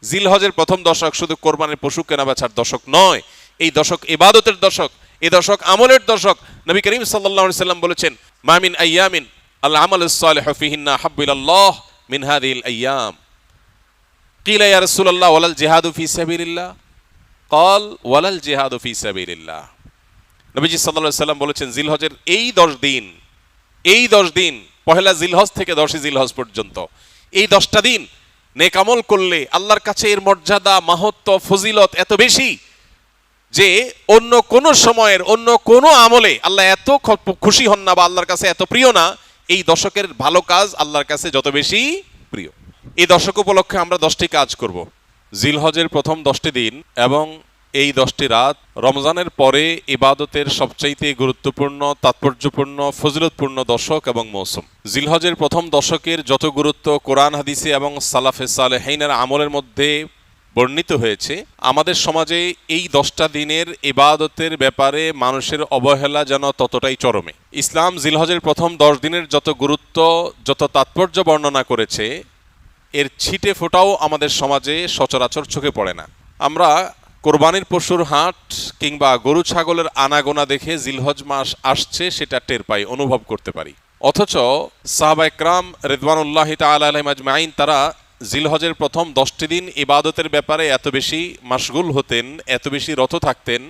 জিলহজের প্রথম দশক শুধু কোরবানির পশু কেনা বেচার দশক নয়, এই দশক ইবাদতের দশক, এই দশক আমলের দশক। নবী করিম সাল্লাল্লাহু আলাইহি সাল্লাম বলেছেন, মা মিন আইয়ামিন আল আমালুস সালিহু ফিহিন্না হাব্বু ইলাল্লাহ মিন হাযিহিল আইয়াম। কিলা ইয়া রাসূলুল্লাহ ওয়ালাল জিহাদু ফি সাবিলিল্লাহ? ক্বাল ওয়ালাল জিহাদু ফি সাবিলিল্লাহ। নবীজি সাল্লাল্লাহু আলাইহি সাল্লাম বলেছেন, জিলহজের এই 10 দিন পহেলা জিলহজ থেকে 10 জিলহজ পর্যন্ত এই 10টা দিন নেক আমল করলে আল্লাহর কাছে এর মর্যাদা, মাহাত্ম্য, ফজিলত এত বেশি যে অন্য কোন সময়ের অন্য কোন আমলে আল্লাহ এত খুশি হন না বা আল্লাহর কাছে এত প্রিয় না। এই দশকের ভালো কাজ আল্লাহর কাছে যত বেশি প্রিয়। এই দশক উপলক্ষে আমরা 10টি কাজ করব। জিলহজের প্রথম 10টি দিন এবং এই 10টি রাত রমজানের পরে ইবাদতের সবচাইতে গুরুত্বপূর্ণ, তাৎপর্যপূর্ণ, ফজিলতপূর্ণ দশক এবং মৌসুম। জিলহজের প্রথম দশকের যত গুরুত্ব কোরআন হাদিসে এবং সালাফে সালেহিনের আমলের মধ্যে বর্ণিত হয়েছে, আমাদের সমাজে এই 10টা দিনের ইবাদতের ব্যাপারে মানুষের অবহেলা যেন ততটাই চরমে। ইসলাম জিলহজের প্রথম 10 দিনের যত গুরুত্ব, যত তাৎপর্য বর্ণনা করেছে, এর ছিটে ফোটাও আমাদের সমাজে সচরাচর চোখে পড়ে না। আমরা কোরবানির পশুর হাট কিংবা গরু ছাগলের আনাগোনা দেখে জিলহজ মাস আসছে সেটা টের পাই, অনুভব করতে পারি। অথচ সাহাবা একরাম রিদওয়ানুল্লাহি তাআলা আলাইহিম আজমাইন তারা জিলহজের প্রথম 10টি দিন ইবাদতের ব্যাপারে এত বেশি মাশগুল হতেন, এত বেশি রত থাকতেন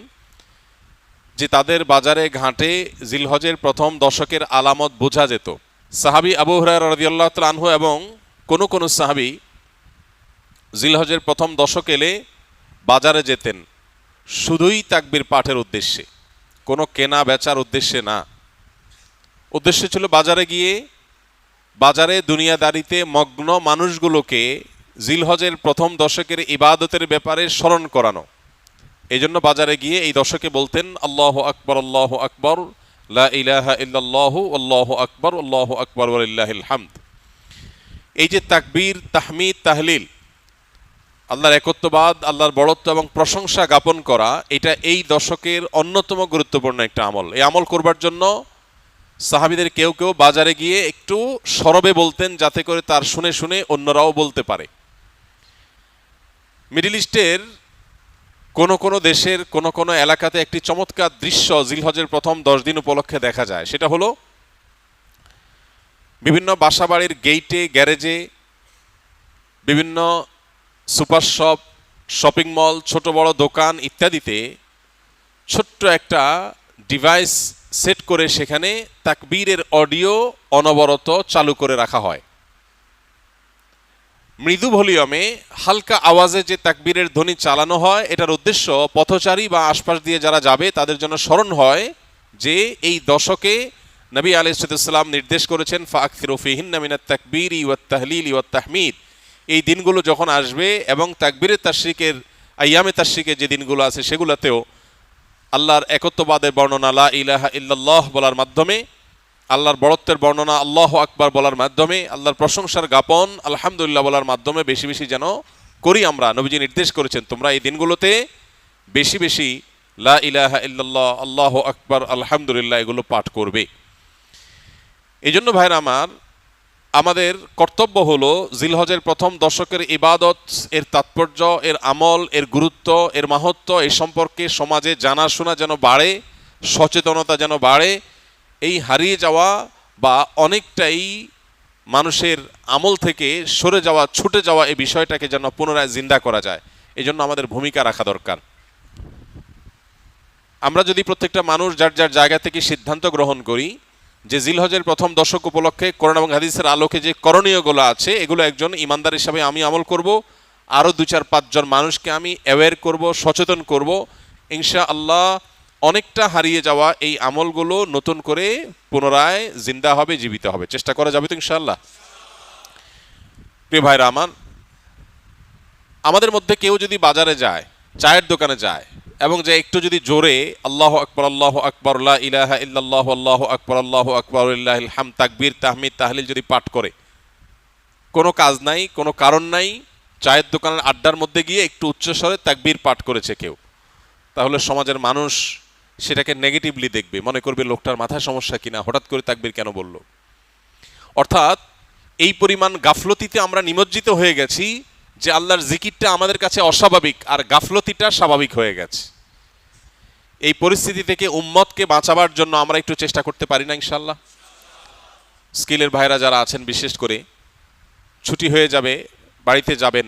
যে তাদের বাজারে ঘাটে জিলহজের প্রথম দশকের আলামত বোঝা যেত। সাহাবী আবু হুরায়রা রাদিয়াল্লাহু তাআলা আনহু এবং কোন সাহাবী জিলহজের প্রথম দশক এলে বাজারে যেতেন শুধুই তাকবীর পাঠের উদ্দেশ্যে, কোনো কেনা বেচার উদ্দেশ্যে না। উদ্দেশ্য ছিল বাজারে গিয়ে বাজারে দুনিয়াদারিতে মগ্ন মানুষগুলোকে জিলহজের প্রথম দশকের ইবাদতের ব্যাপারে স্মরণ করানো। এই জন্য বাজারে গিয়ে এই দশকে বলতেন, আল্লাহু আকবার, আল্লাহু আকবার, লা ইলাহা ইল্লাল্লাহু, আল্লাহু আকবার, আল্লাহু আকবার ওয়া লিল্লাহিল হামদ। এই যে তাকবীর, তাহমিদ, তাহলিল, আল্লাহর একত্ববাদ, আল্লাহর বড়ত্ব এবং প্রশংসা জ্ঞাপন করা, এটা এই দশকের অন্যতম গুরুত্বপূর্ণ একটা আমল। এই আমল করবার জন্য সাহাবীদের কেউ কেউ বাজারে গিয়ে একটু সরবে বলতেন, যাতে করে তার শুনে শুনে অন্যরাও বলতে পারে। মিডল ইস্টের কোন দেশের কোন এলাকাতে একটি চমৎকার দৃশ্য জিলহজের প্রথম 10 দিন উপলক্ষে দেখা যায়। সেটা হলো বিভিন্ন বাসাবাড়ির গেইটে, গ্যারেজে, বিভিন্ন সুপার শপ, শপিং মল, ছোট বড় দোকান ইত্যাদিতে ছোট্ট একটা ডিভাইস সেট করে সেখানে তাকবীরের অডিও অনবরত চালু করে রাখা হয়। মৃদু ভলিউমে হালকা আওয়াজে যে তাকবীরের ধ্বনি চালানো হয়, এটার উদ্দেশ্য পথচারী বা আশপাশ দিয়ে যারা যাবে তাদের জন্য স্মরণ হয় যে এই দশকে নবী আলাইহিস সালাম নির্দেশ করেছেন, ফাআকসিরু ফীহিন্না মিনাত তাকবীরি ওয়াত তাহলিলি ওয়াত তাহমিদ। এই দিনগুলো যখন আসবে এবং তাকবীরের তাশরিকের, আইয়ামে তাশরিকের যে দিনগুলো আছে সেগুলোতেও আল্লাহর একত্ববাদের বর্ণনা লা ইলাহা ইল্লাল্লাহ বলার মাধ্যমে, আল্লাহর বড়ত্বের বর্ণনা আল্লাহু আকবার বলার মাধ্যমে, আল্লাহর প্রশংসার জ্ঞাপন আলহামদুলিল্লাহ বলার মাধ্যমে বেশি বেশি যেন করি আমরা। নবীজি নির্দেশ করেছেন, তোমরা এই দিনগুলোতে বেশি বেশি লা ইলাহা ইল্লাল্লাহ, আল্লাহু আকবার, আলহামদুলিল্লাহ এগুলো পাঠ করবে। এই জন্য ভাইরা আমার, আমাদের কর্তব্য হলো জিলহজের প্রথম দশকের ইবাদত, এর তাৎপর্য, এর আমল, এর গুরুত্ব, এর মাহাত্ম্য এই সম্পর্কে সমাজে জানাশোনা যেন বাড়ে, সচেতনতা যেন বাড়ে। এই হারিয়ে যাওয়া বা অনেকটাই মানুষের আমল থেকে সরে যাওয়া, ছুটে যাওয়া এই বিষয়টাকে যেন পুনরায় জিন্দা করা যায়, এই জন্য আমাদের ভূমিকা রাখা দরকার। আমরা যদি প্রত্যেকটা মানুষ যার যার জায়গা থেকে সিদ্ধান্ত গ্রহণ করি যে জিলহজের প্রথম দশক উপলক্ষে কোরআন এবং হাদিসের আলোকে যে করণীয়গুলো আছে এগুলো একজন ইমানদার হিসাবে আমি আমল করব, আরও 2-4-5 জন মানুষকে আমি অ্যাওয়্যার করব, সচেতন করব, ইনশাআল্লাহ অনেকটা হারিয়ে যাওয়া এই আমলগুলো নতুন করে পুনরায় জিন্দা হবে, জীবিত হবে। চেষ্টা করা যাবে তো ইনশাআল্লাহ? প্রিয় ভাইরা আমার, আমাদের মধ্যে কেউ যদি বাজারে যায়, চায়ের দোকানে যায় এবং যে একটু যদি জোরে আল্লাহু আকবার, আল্লাহু আকবার, লা ইলাহা ইল্লাল্লাহু, আল্লাহু আকবার, আল্লাহু আকবার ওয়া লিল্লাহিল হামদ, তাকবীর, তাহমিদ, তাহলিল যদি পাঠ করে, কোনো কাজ নাই, কোনো কারণ নাই, চায়ের দোকানের আড্ডার মধ্যে গিয়ে একটু উচ্চস্বরে তাকবীর পাঠ করেছে কেউ, তাহলে সমাজের মানুষ সেটাকে নেগেটিভলি দেখবে, মনে করবে লোকটার মাথায় সমস্যা কিনা, হঠাৎ করে তাকবীর কেন বলল। অর্থাৎ এই পরিমাণ গাফলতিতে আমরা নিমজ্জিত হয়ে গেছি যে আল্লাহর জিকিরটা আমাদের কাছে অস্বাভাবিক আর গাফলতিটা স্বাভাবিক হয়ে গেছে। এই পরিস্থিতি থেকে উম্মতকে বাঁচাবার জন্য আমরা একটু চেষ্টা করতে পারি না ইনশাআল্লাহ? স্কিলের ভাইরা যারা আছেন, বিশেষ করে ছুটি হয়ে যাবে, বাড়িতে যাবেন,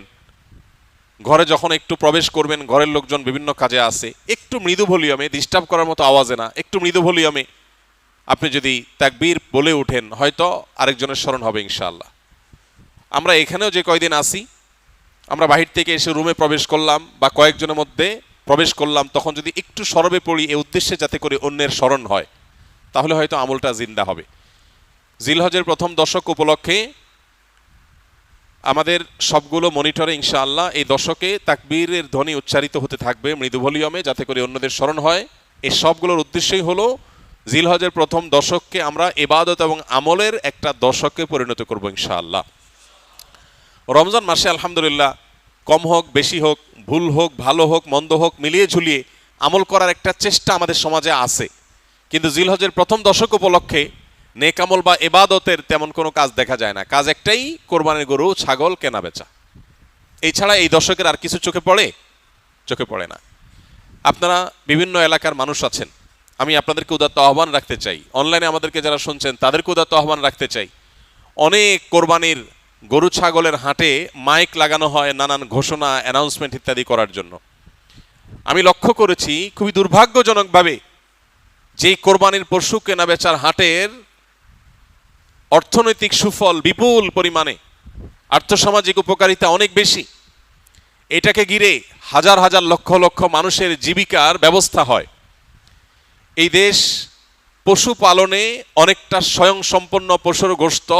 ঘরে যখন একটু প্রবেশ করবেন, ঘরের লোকজন বিভিন্ন কাজে আছে, একটু মৃদু ভলিউমে, ডিস্টার্ব করার মতো আওয়াজে না, একটু মৃদু ভলিউমে আপনি যদি তাকবীর বলে ওঠেন, হয়তো আরেকজনের স্মরণ হবে ইনশাআল্লাহ। আমরা এখানেও যে কয়দিন আসি, আমরা বাহির থেকে এসে রুমে প্রবেশ করলাম বা কয়েকজনের মধ্যে প্রবেশ করলাম, তখন যদি একটু সরবে পড়ি এই উদ্দেশ্যে যাতে করে অন্যের স্মরণ হয়, তাহলে হয়তো আমলটা জিন্দা হবে। জিলহজের প্রথম দশক উপলক্ষে আমাদের সবগুলো মনিটরে ইনশাআল্লাহ এই দশকে তাকবীরের ধ্বনি উচ্চারিত হতে থাকবে মৃদু ভলিউমে, যাতে করে অন্যদের স্মরণ হয়। এই সবগুলোর উদ্দেশ্যই হলো জিলহজের প্রথম দশককে আমরা ইবাদত এবং আমলের একটা দশকে পরিণত করব ইনশাআল্লাহ। রমজান মাসে আলহামদুলিল্লাহ কম হোক বেশি হোক, ভুল হোক ভালো হোক মন্দ হোক, মিলিয়ে ঝুলিয়ে আমল করার একটা চেষ্টা আমাদের সমাজে আছে। কিন্তু জিলহজের প্রথম দশক উপলক্ষে নেক আমল বা ইবাদতের তেমন কোনো কাজ দেখা যায় না। কাজ একটাই, কোরবানির গরু ছাগল কেনা বেচা। এছাড়া এই দশকের আর কিছু চোখে পড়ে? চোখে পড়ে না। আপনারা বিভিন্ন এলাকার মানুষ আছেন, আমি আপনাদেরকে উদাত্ত আহ্বান রাখতে চাই, অনলাইনে আমাদেরকে যারা শুনছেন তাদেরকে উদাত্ত আহ্বান রাখতে চাই। অনেক কোরবানির গরু ছাগলের হাটে মাইক লাগানো হয় নানান ঘোষণা, অ্যানাউন্সমেন্ট ইত্যাদি করার জন্য। আমি লক্ষ্য করেছি খুবই দুর্ভাগ্যজনকভাবে যে কোরবানির পশু কেনা বেচার হাটের অর্থনৈতিক সুফল বিপুল পরিমাণে, আর্থসামাজিক উপকারিতা অনেক বেশি, এটাকে ঘিরে হাজার হাজার লক্ষ লক্ষ মানুষের জীবিকার ব্যবস্থা হয়। এই দেশ পশু পালনে অনেকটা স্বয়ংসম্পন্ন, পশুর গোশত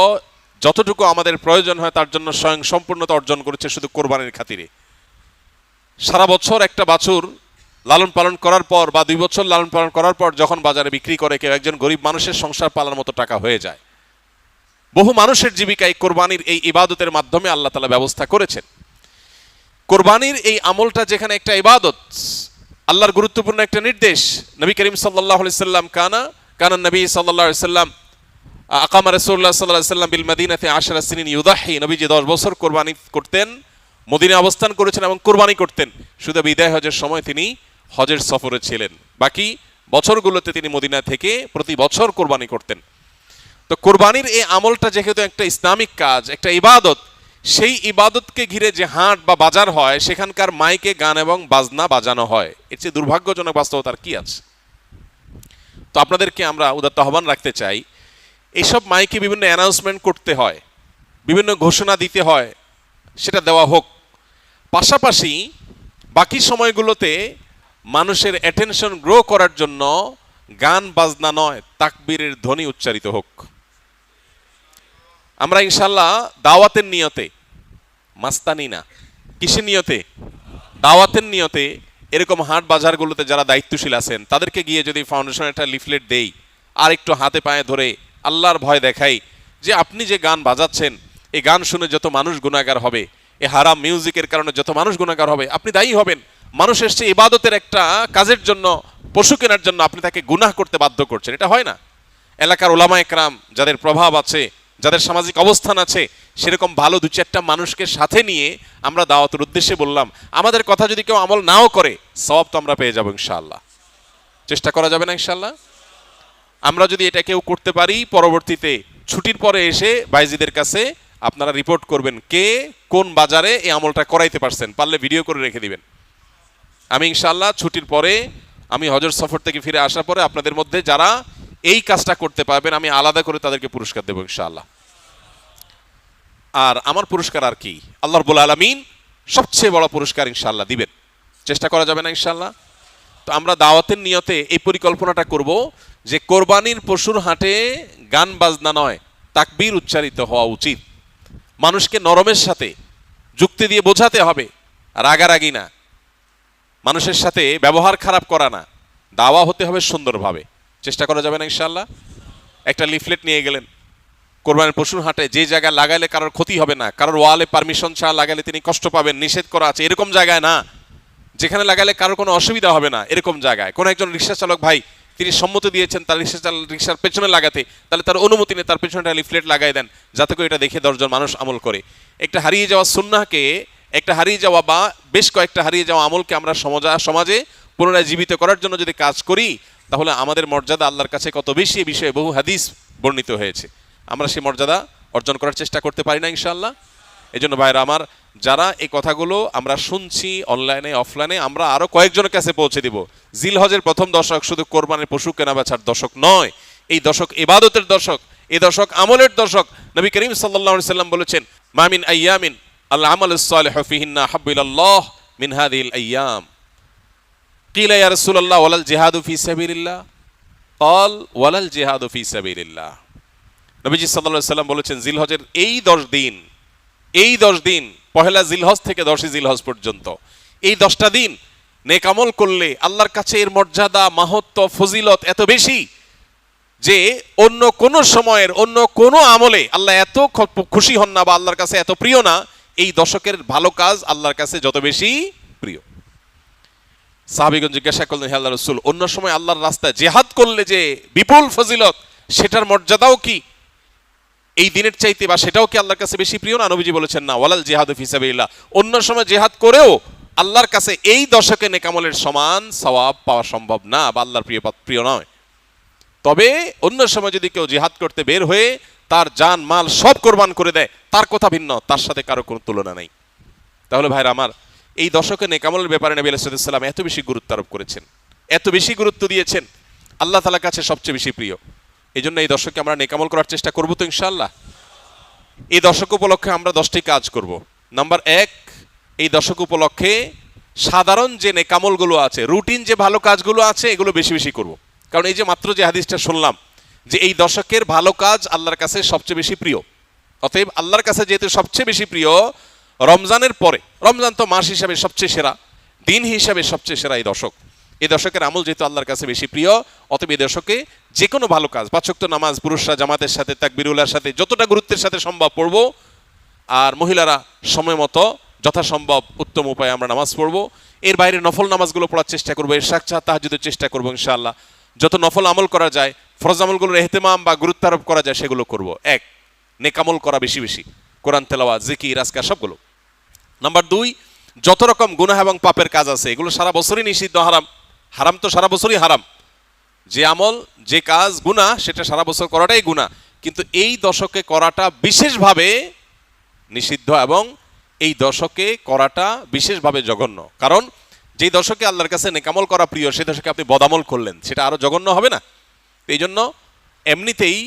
যতটুকু আমাদের প্রয়োজন হয় তার জন্য স্বয়ংসম্পূর্ণতা অর্জন করেছে শুধু কোরবানির খাতিরে। সারা বছর একটা বাছুর লালন পালন করার পর বা 2 বছর লালন পালন করার পর যখন বাজারে বিক্রি করে, কেউ একজন গরিব মানুষের সংসার পালার মতো টাকা হয়ে যায়। বহু মানুষের জীবিকায় কোরবানির এই ইবাদতের মাধ্যমে আল্লাহ তাআলা ব্যবস্থা করেছেন। কোরবানির এই আমলটা যেখানে একটা ইবাদত, আল্লাহর গুরুত্বপূর্ণ একটা নির্দেশ। নবী করিম সাল্লাল্লাহু আলাইহি সাল্লাম কানা নবী সাল্লাল্লাহু আলাইহি সাল্লাম আকামা রাসূলুল্লাহ সাল্লাল্লাহু আলাইহি সাল্লাম বিল মদিনাতে 10 সিনিন ইউদাহি, নবীজি 10 বছর কোরবানি করতেন, মদিনায় অবস্থান করেছেন এবং কোরবানি করতেন। শুধু বিদায় হজের সময় তিনি হজের সফরে ছিলেন, বাকি বছরগুলোতে তিনি মদিনা থেকে প্রতি বছর কোরবানি করতেন। তো কোরবানির এই আমলটা যেহেতু একটা ইসলামিক কাজ, একটা ইবাদত, সেই ইবাদতকে ঘিরে যে হাট বা বাজার হয় সেখানকার মাইকে গান এবং বাজনা বাজানো হয়, এর চেয়ে দুর্ভাগ্যজনক বাস্তবতার কি আছে? তো আপনাদেরকে আমরা উদাত্ত আহ্বান রাখতে চাই, এইসব মাইকে বিভিন্ন অ্যানাউন্সমেন্ট করতে হয়, বিভিন্ন ঘোষণা দিতে হয়, সেটা দেওয়া হোক। পাশাপাশি বাকি সময়গুলোতে মানুষের অ্যাটেনশন গ্রো করার জন্য গান বাজনা নয়, তাকবীরের ধ্বনি উচ্চারিত হোক। আমরা ইনশাল্লাহ দাওয়াতের নিয়তে, মাস্তানি না, কিসের নিয়তে? দাওয়াতের নিয়তে এরকম হাট বাজারগুলোতে যারা দায়িত্বশীল আছেন তাদেরকে গিয়ে যদি ফাউন্ডেশনের একটা লিফলেট দেই, আর একটু হাতে পায়ে ধরে আল্লাহর ভয় দেখাই যে আপনি যে গান বাজাচ্ছেন, এই গান শুনে যত মানুষ গুনাহগার হবে, এই হারাম মিউজিকের কারণে যত মানুষ গুনাহগার হবে, আপনি দায়ী হবেন। মানুষ এসছে ইবাদতের একটা কাজের জন্য, পশু কেনার জন্য, আপনি তাকে গুনাহ করতে বাধ্য করছেন, এটা হয় না। এলাকার ওলামা একরাম যাদের প্রভাব আছে, যাদের সামাজিক অবস্থান আছে, সেরকম ভালো 2-4টা মানুষকে সাথে নিয়ে আমরা দাওয়াতের উদ্দেশ্যে বললাম, আমাদের কথা যদি কেউ আমল নাও করে সওয়াব তো আমরা পেয়ে যাবো ইনশাআল্লাহ। চেষ্টা করা যাবে না ইনশাআল্লাহ? আমরা যদি এটা কেউ করতে পারি, পরবর্তীতে ছুটির পরে এসে বাইজিদের কাছে আপনারা রিপোর্ট করবেন কে কোন বাজারে এই আমলটা করাইতে পারছেন, পারলে ভিডিও করে রেখে দিবেন। আমি ইনশাআল্লাহ ছুটির পরে, আমি হজের সফর থেকে ফিরে আসার পরে আপনাদের মধ্যে যারা এই কাজটা করতে পারবেন আমি আলাদা করে তাদেরকে পুরস্কার দেবো ইনশাআল্লাহ। আর আমার পুরস্কার আর কি, আল্লাহ রাব্বুল আলামিন সবচেয়ে বড় পুরস্কার ইনশাআল্লাহ দিবেন। চেষ্টা করা যাবে না ইনশাআল্লাহ? তো আমরা দাওয়াতের নিয়তে এই পরিকল্পনাটা করব যে কোরবানির পশুর হাটে গান বাজনা নয়, তাকবীর উচ্চারিত হওয়া উচিত। মানুষকে নরমের সাথে যুক্তি দিয়ে বোঝাতে হবে, রাগারাগি না, মানুষের সাথে ব্যবহার খারাপ করা না, দাওয়া হতে হবে সুন্দরভাবে। চেষ্টা করা যাবে না ইনশাআল্লাহ? একটা লিফলেট নিয়ে গেলেন কোরবানির পশুর হাটে, যে জায়গায় লাগাইলে কারোর ক্ষতি হবে না, কারোর ওয়ালে পারমিশন ছাড়া লাগাইলে তিনি কষ্ট পাবেন, নিষেধ করা আছে, এরকম জায়গায় না। যেখানে লাগাইলে কারোর কোনো অসুবিধা হবে না এরকম জায়গায়। কোনো একজন রিক্সা চালক ভাই তিনি সম্মতি দিয়েছেন তার রিক্সার পেছনে লাগাতে, তাহলে তার অনুমতি নিয়ে তার পেছনে লিফলেট লাগাই দেন, যাতে করে এটা দেখে 10 জন মানুষ আমল করে। একটা হারিয়ে যাওয়া সুন্নাহকে একটা হারিয়ে যাওয়া বা বেশ কয়েকটা হারিয়ে যাওয়া আমলকে আমরা সমাজে পুনরায় জীবিত করার জন্য যদি কাজ করি, তাহলে আমাদের মর্যাদা আল্লাহর কাছে কত বেশি, এ বিষয়ে বহু হাদিস বর্ণিত হয়েছে। আমরা সেই মর্যাদা অর্জন করার চেষ্টা করতে পারি না ইনশাআল্লাহ? এই জন্য ভাইরা আমার, যারা এই কথাগুলো আমরা শুনছি অনলাইনে অফলাইনে, আমরা আরো কয়েকজনের কাছে পৌঁছে দিব। জিলহজের প্রথম দশক শুধু কোরবানির পশু কেনা বেচার দশক নয়, এই দশক ইবাদতের দশক, এই দশক আমলের দশক। নবী করিম সাল্লাল্লাহু আলাইহি সাল্লাম বলেছেন, মা মিন আইয়ামিন আল আমালুস সালিহু ফিহিন্না হাব্বু ইলাল্লাহ মিন হাযিহিল আইয়াম। কিলা ইয়া রাসূলুল্লাহ ওয়ালাল জিহাদু ফি সাবিলিল্লাহ? ক্বাল ওয়ালাল জিহাদু ফি সাবিলিল্লাহ। নবীজি সাল্লাল্লাহু আলাইহি সাল্লাম বলেছেন, জিলহজের এই 10 দিন পহেলা জিলহজ থেকে 10 জিলহজ পর্যন্ত এই 10টা দিন নেক আমল করলে আল্লাহর কাছে এর মর্যাদা, মাহাত্ম্য, ফজিলত এত বেশি যে অন্য কোন সময়ের অন্য কোন আমলে আল্লাহ এত খুশি হন না বা আল্লাহর কাছে এত প্রিয় না, এই দশকের ভালো কাজ আল্লাহর কাছে যত বেশি প্রিয়। সাহাবীগণ জিজ্ঞাসা করলেন, হে আল্লাহর রাসূল, অন্য সময় আল্লাহর রাস্তায় জিহাদ করলে যে বিপুল ফজিলত, সেটার মর্যাদাও কি এই দিনের চাইতে বা সেটাও কি আল্লাহর কাছে বেশি প্রিয় না? নবীজি বলেছেন, না, ওয়ালাল জিহাদু ফি সাবিলিল্লাহ। অন্য সময় জিহাদ করেও আল্লাহর কাছে এই দশকে নেক আমলের সমান সওয়াব পাওয়া সম্ভব না বা আল্লাহর প্রিয় নয়। তবে অন্য সময় যদি কেউ জিহাদ করতে বের হয়ে তার জান মাল সব কোরবান করে দেয়, তার কথা ভিন্ন, তার সাথে কারো কোনো তুলনা নেই। তাহলে ভাইরা আমার, এই দশকে নেক আমলের ব্যাপারে নবী আলাইহিস সালাম এত বেশি গুরুত্ব আরোপ করেছেন, এত বেশি গুরুত্ব দিয়েছেন, আল্লাহ তাআলার কাছে সবচেয়ে বেশি প্রিয়। এই জন্য এই দশকে আমরা নেক আমল করার চেষ্টা করবো তো ইনশাআল্লাহ? এই দশক উপলক্ষে আমরা 10টি কাজ করব। নাম্বার 1, এই দশক উপলক্ষে সাধারণ যে নেক আমলগুলো আছে, রুটিন যে ভালো কাজগুলো আছে, এগুলো বেশি বেশি করব। কারণ এই যে মাত্র যে হাদিসটা শুনলাম যে এই দশকের ভালো কাজ আল্লাহর কাছে সবচেয়ে বেশি প্রিয়, অতএব আল্লাহর কাছে যেহেতু সবচেয়ে বেশি প্রিয়, রমজানের পরে, রমজান তো মাস হিসাবে সবচেয়ে সেরা, দিন হিসাবে সবচেয়ে সেরা এই দশক, এই দশকের আমল যেহেতু আল্লাহর কাছে বেশি প্রিয়, অতএব এই দশকে যে কোনো ভালো কাজ, 5 ওয়াক্ত নামাজ পুরুষরা জামাতের সাথে তাকবীরুল্লাহর সাথে যতটা গুরুত্বের সাথে সম্ভব পড়ব, আর মহিলারা সময় মতো যথাসম্ভব উত্তম উপায়ে আমরা নামাজ পড়ব। এর বাইরে নফল নামাজগুলো পড়ার চেষ্টা করবো, ইশরাক তাহাজ্জুদের চেষ্টা করবো ইনশাআল্লাহ। যত নফল আমল করা যায়, ফরজ আমলগুলোর ইহতিমাম বা গুরুত্ব আরোপ করা যায়, সেগুলো করব। 1, নেক আমল করা বেশি বেশি, কোরআন তেলাওয়াত, জিকির, আজকার সবগুলো। নাম্বার 2, যত রকম গুনাহ এবং পাপের কাজ আছে এগুলো সারা বছরই নিষিদ্ধ, হারাম তো সারা বছরই হারাম। যে আমল, যে কাজ গুনাহ, সেটা সারা বছর করাটাই গুনাহ, কিন্তু এই দশকে করাটা বিশেষভাবে নিষিদ্ধ এবং এই দশকে করাটা বিশেষভাবে জঘন্য। কারণ যেই দশকে আল্লাহর কাছে নেক আমল করা প্রিয়, সেই দশকে আপনি বদামল করলেন, সেটা আরো জঘন্য হবে না? এই জন্য এমনিতেই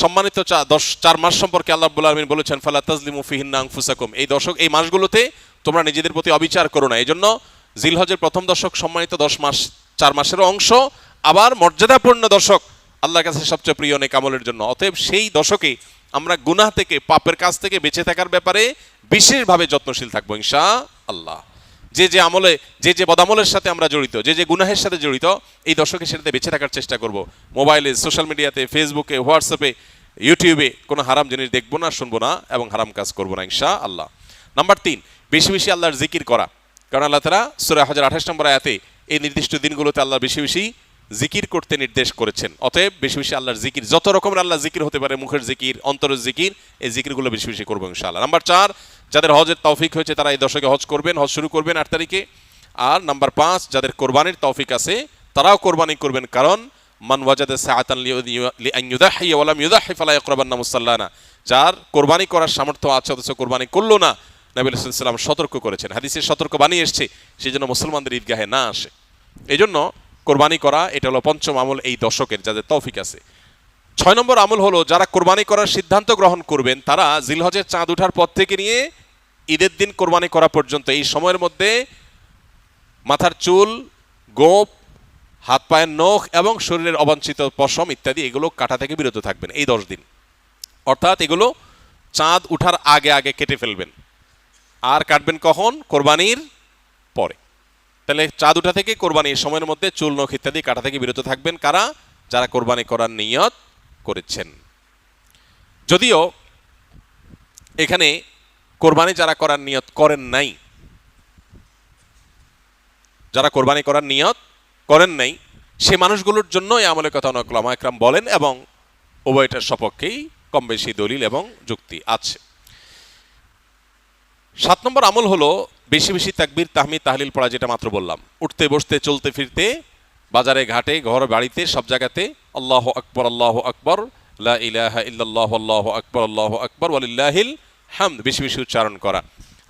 সম্মানিত 4 মাস সম্পর্কে আল্লাহ রাব্বুল আলামিন বলেছেন, ফালা তাজলিমু ফিহিন্না আনফুসাকুম। এই দশক, এই মাসগুলোতে তোমরা নিজেদের প্রতি অবিচার করো না। এই জন্য জিলহজের প্রথম দশক সম্মানিত 10 মাস, 4 মাসের অংশ, আবার মর্যাদাপূর্ণ দশক, আল্লাহর কাছে সবচেয়ে প্রিয় নেক আমলের জন্য। অতএব সেই দশকে আমরা গুনাহ থেকে, পাপের কাজ থেকে বেঁচে থাকার ব্যাপারে বিশেষভাবে যত্নশীল থাকবো ইনশাআল্লাহ। যে আমলে, যে বদামলের সাথে আমরা জড়িত, যে গুনাহের সাথে জড়িত, এই দশকে সেটাতে বেঁচে থাকার চেষ্টা করব। মোবাইলে, সোশ্যাল মিডিয়াতে, ফেসবুকে, হোয়াটসঅ্যাপে, ইউটিউবে কোনো হারাম জিনিস দেখবো না, শুনবো না এবং হারাম কাজ করবো না ইনশাআল্লাহ। নাম্বার 3, বেশি বেশি আল্লাহর জিকির করা। কারণ আল্লাহ তাআলা সূরা হজের 28 নম্বর আয়াতে এই নির্দিষ্ট দিনগুলোতে আল্লাহ বেশি বেশি জিকির করতে নির্দেশ করেছেন। অতএব বেশি বেশি আল্লাহর জিকির, যত রকমের আল্লাহ জিকির হতে পারে, মুখের জিকির, অন্তরের জিকির, এই জিকিরগুলো বেশি বেশি করবো ইনশাআল্লাহ। নাম্বার 4, যাদের হজের তৌফিক হয়েছে তারা এই দশকে হজ করবেন, হজ শুরু করবেন 8 তারিখে। আর নাম্বার 5, যাদের কোরবানির তৌফিক আছে তারাও কোরবানি করবেন, কারণ মান ওয়াজাদা সাআতান লিআন ইউযাহি ওয়া লাম ইউযাহি ফালা ইয়াকরাবান্না মুসাল্লানা। যার কোরবানি করার সামর্থ্য আছে অথচ কোরবানি করলো না, নবী সাল্লাল্লাহু আলাইহি ওয়াসাল্লাম সতর্ক করেছেন, হাদিসে সতর্ক বাণী এসেছে, সেজন্য মুসলমানদের ঈদগাহে না আসে। এই জন্য কোরবানি করা, এটা হলো 5ম আমল এই দশকের, যাদের তৌফিক আছে। 6 নম্বর আমল হলো, যারা কোরবানি করার সিদ্ধান্ত গ্রহণ করবেন তারা জিলহজের চাঁদ ওঠার পর থেকে নিয়ে ঈদের দিন কোরবানি করা পর্যন্ত এই সময়ের মধ্যে মাথার চুল, গোঁফ, হাত পায়ের নখ এবং শরীরের অবাঞ্ছিত পশম ইত্যাদি এগুলো কাটা থেকে বিরত থাকবেন এই 10 দিন। অর্থাৎ এগুলো চাঁদ উঠার আগে আগে কেটে ফেলবেন। আর কাটবেন কখন? কোরবানির পরে। তাহলে চাঁদ উঠা থেকে কোরবানির সময়ের মধ্যে চুল, নখ ইত্যাদি কাটা থেকে বিরত থাকবেন কারা? যারা কোরবানি করার নিয়ত করেছেন। যদিও এখানে কোরবানি যারা করার নিয়ত করেন নাই, যারা কোরবানি করার নিয়ত করেন নাই, সে মানুষগুলোর জন্য এই আমলের কথা অনেক উলামা ইকরাম বলেন এবং উভয়টার সপক্ষেই কম বেশি দলিল এবং যুক্তি আছে। 7 নম্বর আমল হলো বেশি বেশি তাকবীর তাহমিদ তাহলিল পড়া, যেটা মাত্র বললাম। উঠতে বসতে চলতে ফিরতে বাজারে ঘাটে ঘর বাড়িতে সব জায়গাতে আল্লাহু আকবার লা ইলাহা ইল্লাল্লাহু আল্লাহু আকবার ওয়ালিল্লাহিল হামদ বেশি বেশি উচ্চারণ করা।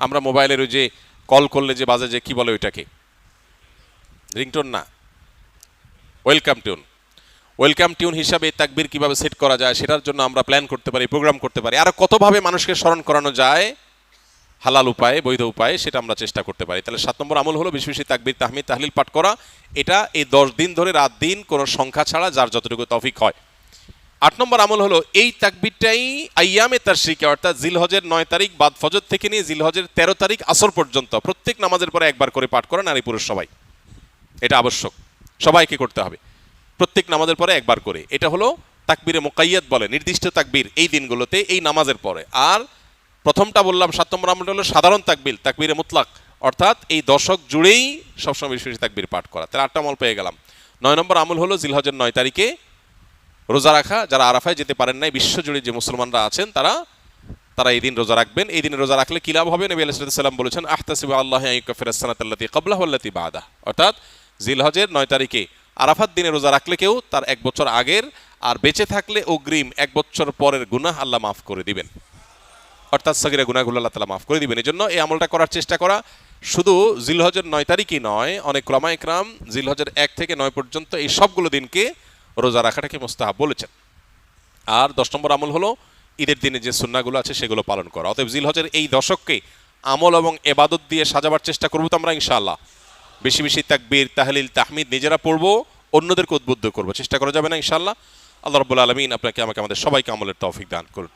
আমরা মোবাইলের ওই যে কল করলে যে বাজে, যে কি বলে ওইটাকে, রিংটোন না, ওয়েলকাম টিউন। ওয়েলকাম টিউন হিসাবে তাকবীর কিভাবে সেট করা যায় সেটার জন্য আমরা প্ল্যান করতে পারি, প্রোগ্রাম করতে পারি। আর কতভাবে মানুষকে স্মরণ করানো যায় হালাল উপায়ে, বৈধ উপায়ে, সেটা আমরা চেষ্টা করতে পারি। তাহলে 7 নম্বর আমল হলো বেশি বেশি তাকবীর তাহমিদ তাহলিল পাঠ করা। এটা এই 10 দিন ধরে রাত দিন কোনো সংখ্যা ছাড়া যার যতটুকু তৌফিক হয়। 8 নম্বর আমল হলো এই তাকবীরটাই আইয়ামে তাশরিকে অর্থাৎ জিলহজের 9 তারিখ বাদ ফজর থেকে নিয়ে জিলহজের 13 তারিখ আসর পর্যন্ত প্রত্যেক নামাজের পরে একবার করে পাঠ করা, নারী পুরুষ সবাই। এটা আবশ্যক, সবাইকে করতে হবে প্রত্যেক নামাজের পরে একবার করে। এটা হলো তাকবীরে মুকাইয়াদ বলে, নির্দিষ্ট তাকবীর এই দিনগুলোতে এই নামাজের পরে। আর প্রথমটা বললাম 7 নম্বর আমলটা হলো সাধারণ তাকবীর, তাকবীরে মুতলাক, অর্থাৎ এই দশক জুড়েই সবসময় বেশি বেশি তাকবীর পাঠ করা। তাহলে 8টা আমল পেয়ে গেলাম। 9 নম্বর আমল হলো জিলহজের 9 তারিখে রোজা রাখা। যারা আরাফায় যেতে পারেন নাই, বিশ্বজুড়ে যে মুসলমানরা আছেন তারা এই দিন রোজা রাখবেন। এই দিনে রোজা রাখলে কি লাভ হবে? নবী আলাইহিস সালাম বলেছেন, আহতাসিবু আল্লাহু আইয়ুকাফিরাস সানাতাল্লাতী ক্বাবলাহু ওয়াল্লাতী বা'দাহু, অর্থাৎ জিলহজের 9 তারিখে আরাফাত দিনে রোজা রাখলে কেউ তার 1 বছর আগের আর বেঁচে থাকলে অগ্রিম 1 বছর পরের গুনাহ আল্লাহ মাফ করে দিবেন, অর্থাৎ সগীরা গুনাহগুলো আল্লাহ তাআলা মাফ করে দিবেন। এজন্য এই আমলটা করার চেষ্টা করা। শুধু জিলহজের 9 তারিখই নয়, অনেক উলামা ইকরাম জিলহজের 1 থেকে 9 পর্যন্ত এই সবগুলো দিনকে রোজা রাখাটাকে মুস্তাহাব বলেছেন। আর 10 নম্বর আমল হলো ঈদের দিনে যে সুন্নাহগুলো আছে সেগুলো পালন করা। অতএব জিলহজের এই দশককে আমল এবং ইবাদত দিয়ে সাজাবার চেষ্টা করব তো আমরা ইনশাআল্লাহ। বেশি বেশি তাকবীর তাহলিল তাহমিদ নিজেরা পড়বো, অন্যদেরকে উদ্বুদ্ধ করবো, চেষ্টা করা যাবে না ইনশাআল্লাহ। আল্লাহ রাব্বুল আলামিন আপনাকে আমাকে আমাদের সবাইকে আমলের তৌফিক দান করুন।